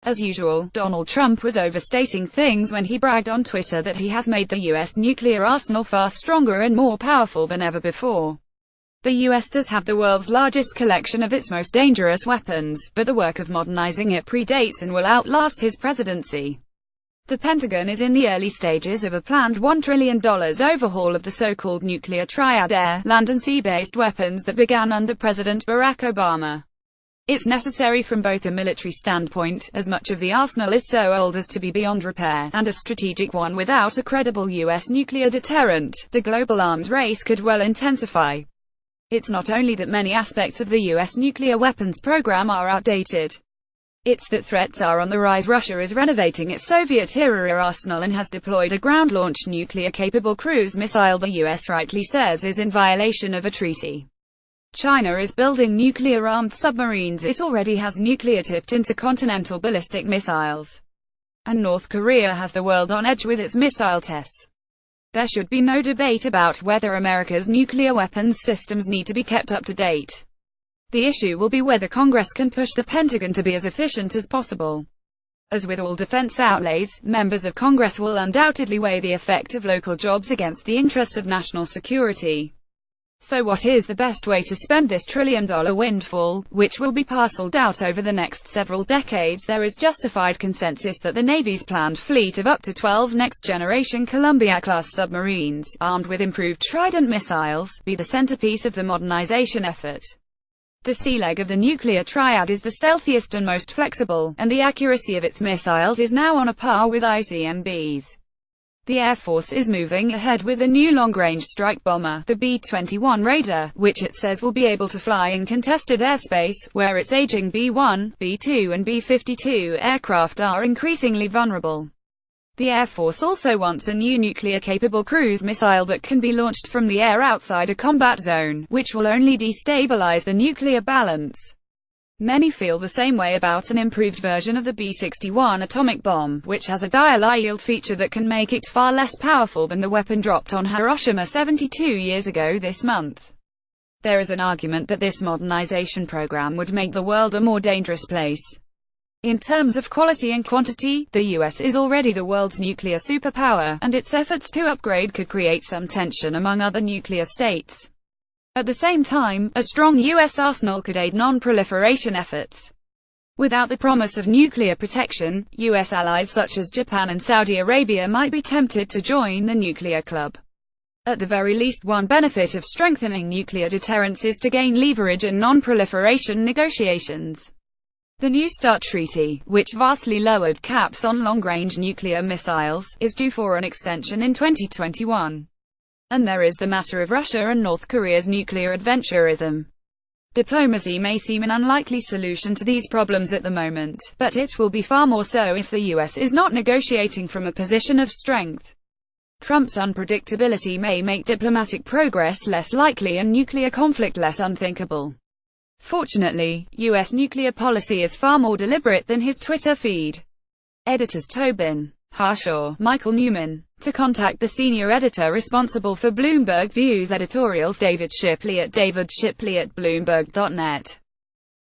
As usual, Donald Trump was overstating things when he bragged on Twitter that he has made the U.S. nuclear arsenal far stronger and more powerful than ever before. The U.S. does have the world's largest collection of its most dangerous weapons, but the work of modernizing it predates and will outlast his presidency. The Pentagon is in the early stages of a planned $1 trillion overhaul of the so-called nuclear triad: air, land and sea-based weapons that began under President Barack Obama. It's necessary from both a military standpoint, as much of the arsenal is so old as to be beyond repair, and a strategic one. Without a credible U.S. nuclear deterrent, the global arms race could well intensify. It's not only that many aspects of the U.S. nuclear weapons program are outdated. It's that threats are on the rise. Russia is renovating its Soviet-era arsenal and has deployed a ground-launched nuclear-capable cruise missile the U.S. rightly says is in violation of a treaty. China is building nuclear-armed submarines. It already has nuclear-tipped intercontinental ballistic missiles. And North Korea has the world on edge with its missile tests. There should be no debate about whether America's nuclear weapons systems need to be kept up to date. The issue will be whether Congress can push the Pentagon to be as efficient as possible. As with all defense outlays, members of Congress will undoubtedly weigh the effect of local jobs against the interests of national security. So what is the best way to spend this trillion-dollar windfall, which will be parceled out over the next several decades? There is justified consensus that the Navy's planned fleet of up to 12 next-generation Columbia-class submarines, armed with improved Trident missiles, be the centerpiece of the modernization effort. The sea leg of the nuclear triad is the stealthiest and most flexible, and the accuracy of its missiles is now on a par with ICBMs. The Air Force is moving ahead with a new long-range strike bomber, the B-21 Raider, which it says will be able to fly in contested airspace, where its aging B-1, B-2 and B-52 aircraft are increasingly vulnerable. The Air Force also wants a new nuclear-capable cruise missile that can be launched from the air outside a combat zone, which will only destabilize the nuclear balance. Many feel the same way about an improved version of the B-61 atomic bomb, which has a dial yield feature that can make it far less powerful than the weapon dropped on Hiroshima 72 years ago this month. There is an argument that this modernization program would make the world a more dangerous place. In terms of quality and quantity, the US is already the world's nuclear superpower, and its efforts to upgrade could create some tension among other nuclear states. At the same time, a strong U.S. arsenal could aid non-proliferation efforts. Without the promise of nuclear protection, U.S. allies such as Japan and Saudi Arabia might be tempted to join the nuclear club. At the very least, one benefit of strengthening nuclear deterrence is to gain leverage in non-proliferation negotiations. The New START Treaty, which vastly lowered caps on long-range nuclear missiles, is due for an extension in 2021. And there is the matter of Russia and North Korea's nuclear adventurism. Diplomacy may seem an unlikely solution to these problems at the moment, but it will be far more so if the US is not negotiating from a position of strength. Trump's unpredictability may make diplomatic progress less likely and nuclear conflict less unthinkable. Fortunately, US nuclear policy is far more deliberate than his Twitter feed. Editors Tobin Harshaw, Michael Newman. To contact the senior editor responsible for Bloomberg Views editorials: David Shipley at davidshipley@bloomberg.net.